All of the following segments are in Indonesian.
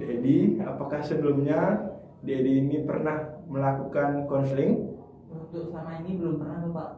Dedi, apakah sebelumnya Dedi ini pernah melakukan konseling? Untuk selama ini belum pernah Bapak.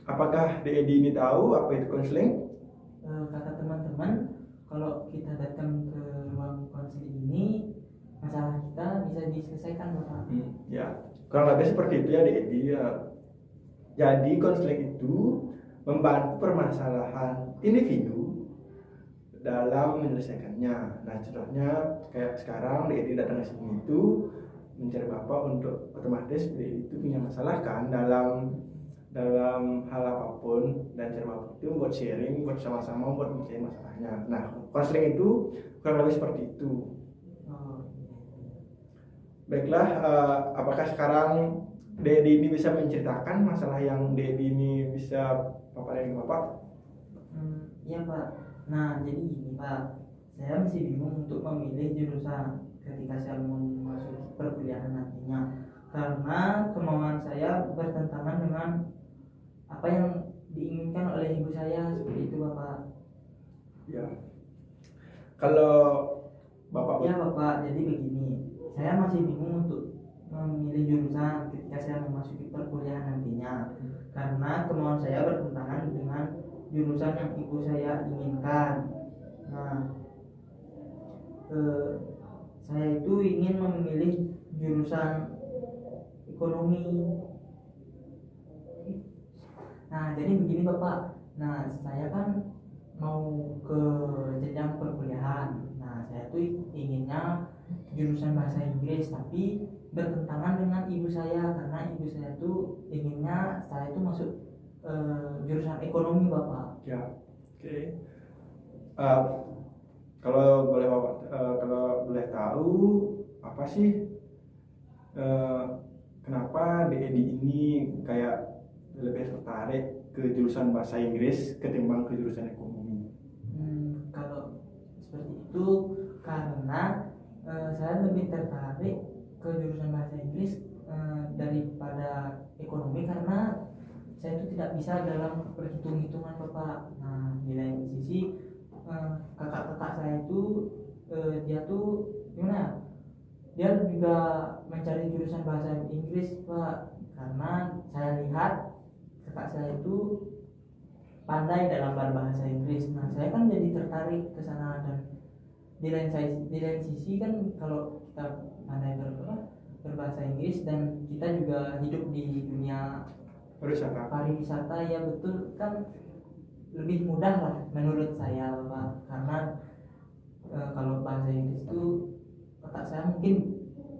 Apakah Dedi ini tahu apa itu konseling? Kata teman-teman, kalau kita datang ke ruang konseling ini, masalah kita bisa diselesaikan Bapak. Ya, kurang lebih seperti itu ya Dedi. Jadi konseling itu membantu permasalahan individu dalam menyelesaikannya. Nah, contohnya kayak sekarang Dedi datang ke sini itu mencari Bapak untuk otomatis Dedi itu punya masalah kan dalam hal apapun, dan cari Bapak itu buat sharing, buat sama-sama buat mencari masalahnya. Nah, konseling itu kurang lebih seperti itu. Baiklah, apakah sekarang Dedi ini bisa menceritakan masalah yang Dedi ini bisa paparin ke Bapak? Iya Pak. Nah jadi gini Pak, saya masih bingung untuk memilih jurusan ketika saya mau masuk perkuliahan nantinya, karena kemauan saya bertentangan dengan apa yang diinginkan oleh ibu saya, seperti itu Bapak. Ya. Kalau Bapak Ya Bapak, jadi begini, saya masih bingung untuk memilih jurusan ketika saya memasuki perkuliahan nantinya, karena kemauan saya bertentangan dengan jurusan yang ibu saya inginkan. Nah, saya itu ingin memilih jurusan ekonomi. Nah, jadi begini Bapak. Nah, saya kan mau ke jenjang perkuliahan. Nah, saya tuh inginnya jurusan bahasa Inggris, tapi bertentangan dengan ibu saya, karena ibu saya tuh inginnya saya tuh masuk jurusan ekonomi Bapak. Ya, oke. Kalau boleh Bapak, kalau boleh tahu apa sih kenapa Dedi ini kayak lebih tertarik ke jurusan bahasa Inggris ketimbang ke jurusan ekonomi? Kalau seperti itu karena saya lebih tertarik ke jurusan bahasa Inggris daripada ekonomi, karena saya itu tidak bisa dalam perhitung-hitungan Bapak. Nah, di lain sisi kakak-kakak saya itu dia tuh gimana? Dia juga mencari jurusan bahasa Inggris Pak, karena saya lihat kakak saya itu pandai dalam berbahasa Inggris. Nah, saya kan jadi tertarik ke sana, dan di lain sisi kan kalau kita pandai berbahasa Inggris dan kita juga hidup di dunia pariwisata, ya betul kan, lebih mudah lah menurut saya Pak. Karena kalau bahasa Inggris itu kakak saya mungkin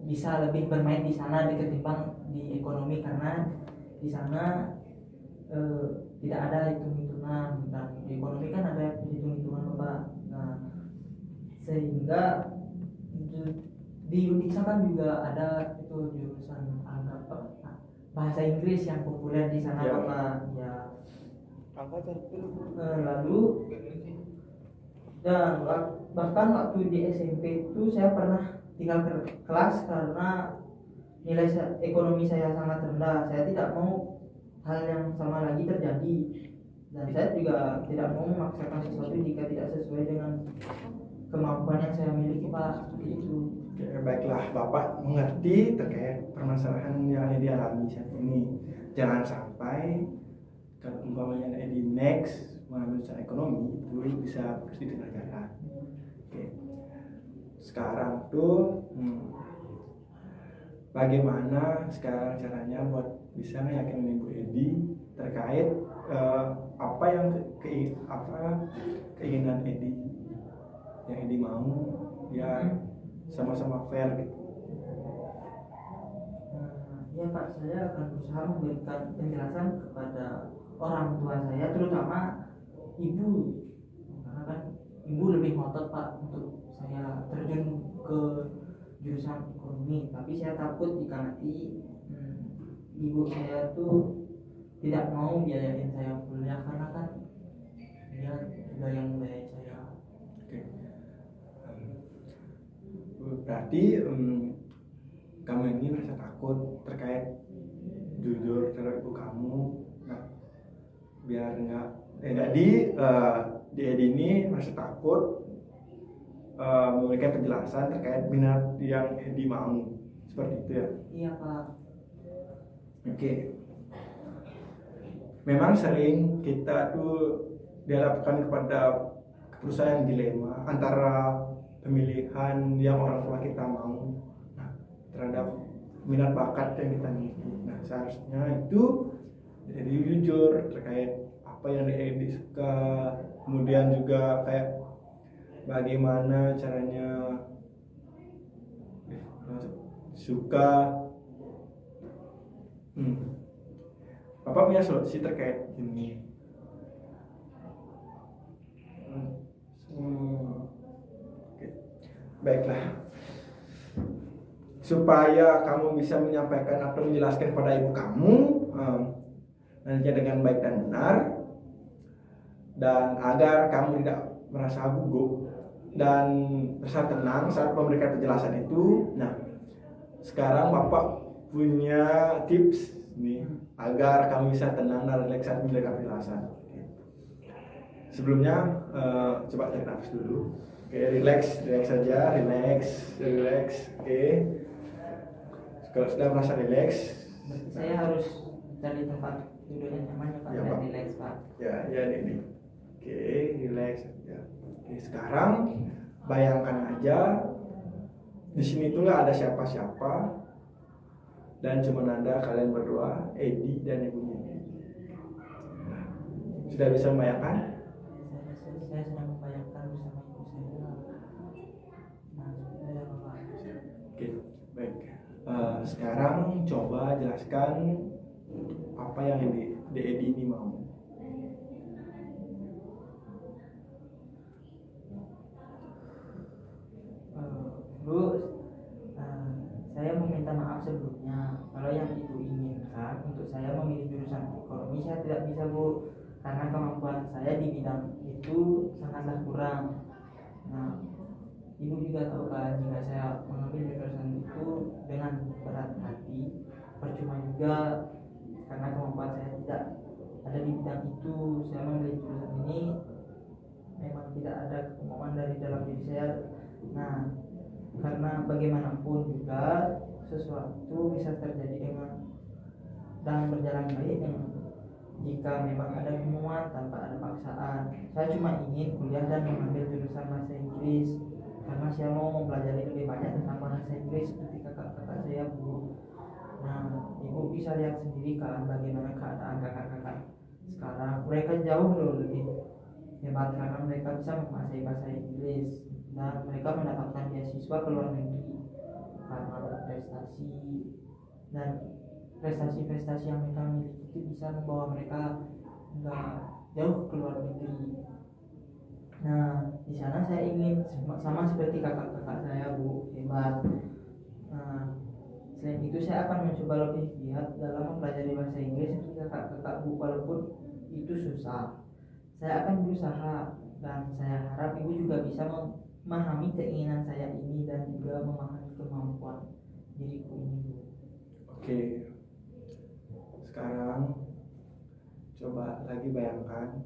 bisa lebih bermain di sana ketimbang di ekonomi, karena di sana tidak ada hitung-hitungan, dan di ekonomi kan ada hitung-hitungan Bapak. Nah, sehingga di Uniksa kan juga ada itu jurusan bahasa Inggris yang populer di sana ya. Bapak ya. Lalu dan bahkan waktu di SMP itu saya pernah tinggal kelas karena nilai ekonomi saya sangat rendah. Saya tidak mau hal yang sama lagi terjadi, dan saya juga tidak mau memaksakan sesuatu jika tidak sesuai dengan kemampuan yang saya miliki Pak, seperti itu. Baiklah, Bapak mengerti terkait permasalahan yang dialami saat ini. Jangan sampai kalau umpamanya di next mengambil jurusan ekonomi itu bisa pasti di tengah jalan. Oke. Sekarang tuh bagaimana sekarang caranya buat bisa meyakinkan Ibu Edi terkait apa yang keinginan Edi yang Edi mau ya sama-sama fair gitu. Ya Pak, saya akan berusaha memberikan penjelasan kepada orang tua saya, terutama ibu, karena kan ibu lebih ngotot Pak untuk saya terjun ke jurusan ekonomi. Tapi saya takut jika nanti ibu saya tuh tidak mau biayain saya kuliah, karena kan dia juga yang membiayai saya. Oke. Berarti kamu ini merasa takut terkait jujur terhadap ibu kamu. Nah, biar nggak jadi di Edi ini merasa takut memberikan penjelasan terkait minat yang dimau, seperti itu ya. Iya Pak. Oke. Memang sering kita tuh dihadapkan kepada perusahaan yang dilema antara pemilihan yang orang tua kita mau, nah, terhadap minat bakat yang kita miliki. Nah, seharusnya itu jadi jujur terkait apa yang disuka, kemudian juga kayak bagaimana caranya suka. Bapak punya solusi terkait ini. Oke. Baiklah. Supaya kamu bisa menyampaikan atau menjelaskan kepada ibu kamu nantinya dengan baik dan benar, dan agar kamu tidak merasa gugup dan merasa tenang saat memberikan penjelasan itu. Nah, sekarang Bapak punya tips nih agar kamu bisa tenang dan rileks saat memberikan penjelasan. Sebelumnya coba tarik nafas dulu. Oke, relax saja, relax. Oke. Kalau sudah merasa relax, saya harus cari tempat duduk yang nyaman ya Pak, ya, dan Pak. relax Pak. Ya ini. Oke, relax saja. Oke, sekarang bayangkan aja di sini tuh nggak ada siapa-siapa dan cuma ada kalian berdua, Edi dan ibunya. Sudah bisa membayangkan? Saya sedang membayangkan bersama ibu saya. Nah, ya Pak. Oke, baik. Sekarang coba jelaskan apa yang Edi ini mau. Bu, saya meminta maaf sebelumnya kalau yang ibu inginkan untuk saya memilih jurusan ekonomi saya tidak bisa Bu, karena kemampuan saya di bidang itu sangatlah kurang. Nah, ibu juga tahu kan jika saya mengambil jurusan itu dengan berat hati percuma juga, karena kemampuan saya tidak ada di bidang itu. Saya memilih jurusan ini memang tidak ada kemauan dari dalam diri saya. Nah, karena bagaimanapun juga sesuatu bisa terjadi dengan berjalan baik jika memang ada kemauan tanpa ada paksaan. Saya cuma ingin kuliah dan mengambil jurusan bahasa Inggris karena saya mau mempelajari lebih banyak tentang bahasa Inggris seperti kakak-kakak saya Bu. Nah, ibu bisa lihat sendiri kan bagaimana keadaan kakak-kakak sekarang. Mereka jauh lebih hebat karena mereka bisa menguasai bahasa Inggris dan mereka mendapatkan beasiswa ke luar negeri karena berprestasi, dan prestasi-prestasi yang mereka miliki itu bisa membawa mereka nggak jauh ke luar negeri. Nah, di sana saya ingin sama seperti kakak-kakak saya Bu, hebat. Nah, selain itu saya akan mencoba lebih giat dalam mempelajari bahasa Inggris seperti kakak-kakak Bu, walaupun itu susah. Saya akan berusaha dan saya harap ibu juga bisa memahami keinginan saya ini dan juga memahami kemampuan diriku ini Bu. Oke. Sekarang coba lagi bayangkan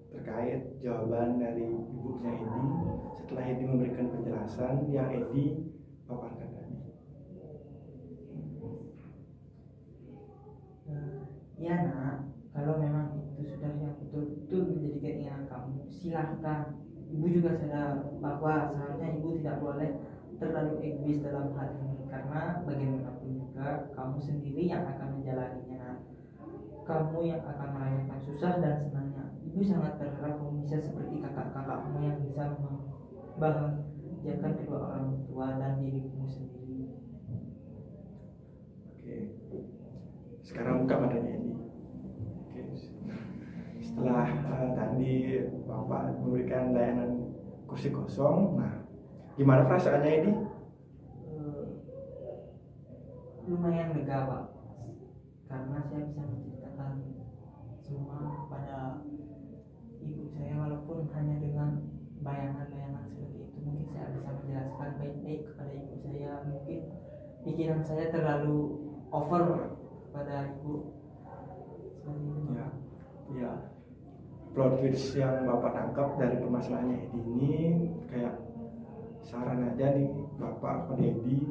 terkait jawaban dari ibunya Edi setelah Edi memberikan penjelasan yang Edi paparkan tadi. Ya Nak, kalau memang itu sudah yang betul-betul menjadi keinginan kamu, silahkan. Ibu juga sadar bahwa seharusnya ibu tidak boleh terlalu egois dalam hal ini, karena bagaimanapun juga kamu sendiri yang akan menjalaninya. Kamu yang akan merasakan susah dan senangnya. Ibu sangat berharap kamu bisa seperti kakak-kakakmu yang bisa membahagiakan kedua orang tua dan dirimu sendiri. Oke. Sekarang buka matanya Edi. Oke. Setelah tadi Bapak memberikan layanan kursi kosong, nah gimana perasaannya Edi? Lumayan lega Pak, karena saya bisa menceritakan semua pada ibu saya, walaupun hanya dengan bayangan-bayangan seperti itu. Mungkin saya bisa menjelaskan baik-baik kepada ibu saya. Mungkin pikiran saya terlalu over pada ibu seperti itu. Ya. Plot twist yang Bapak tangkap dari permasalahannya Edi ini kayak saran aja nih Bapak Pak Edi,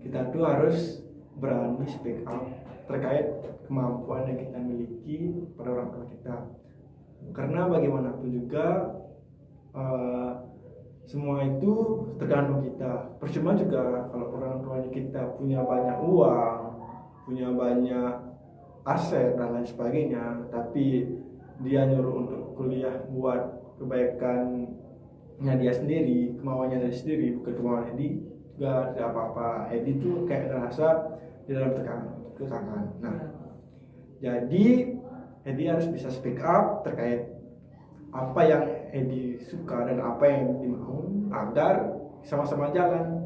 kita tuh harus berani speak up terkait kemampuan yang kita miliki pada orang tua kita. Karena bagaimanapun juga semua itu tergantung kita. Percuma juga kalau orang tuanya kita punya banyak uang, punya banyak aset dan lain sebagainya, tapi dia nyuruh untuk kuliah buat kebaikannya dia sendiri, kemauannya dia sendiri, bukan kemauan Edi, juga tidak apa-apa. Edi tuh kayak ngerasa di dalam tekanan. Nah, jadi Edi harus bisa speak up terkait apa yang Edi suka dan apa yang Edi mau agar sama-sama jalan.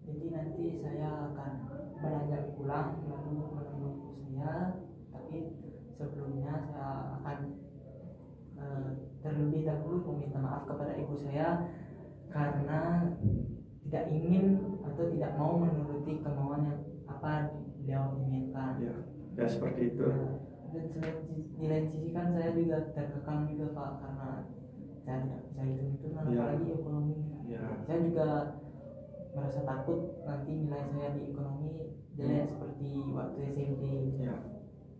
Jadi nanti saya akan belajar ulang lalu menemui ibu saya, tapi sebelumnya saya akan terlebih dahulu meminta maaf kepada ibu saya karena tidak ingin atau tidak mau menuruti kemauan yang apa beliau inginkan. Ya seperti itu. Dan di lain sisi kan saya juga terkekang juga Pak, karena saya tidak bisa hitung apalagi ekonomi. Saya juga merasa takut nanti nilai saya di ekonomi jelek seperti waktu SMP.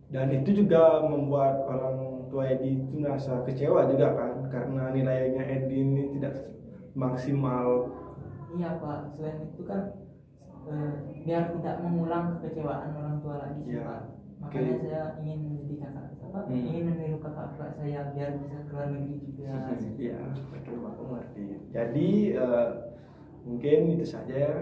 Dan itu juga membuat orang tua Edi itu merasa kecewa juga kan, karena nilainya Edi ini tidak maksimal. Iya Pak, selain itu kan biar tidak mengulang kekecewaan orang tua lagi sih Pak. Makanya saya ingin menjadi kakak ingin meniru kakak saya biar bisa keluar negeri juga. Iya, betul Pak, mengerti. Jadi mungkin itu saja ya.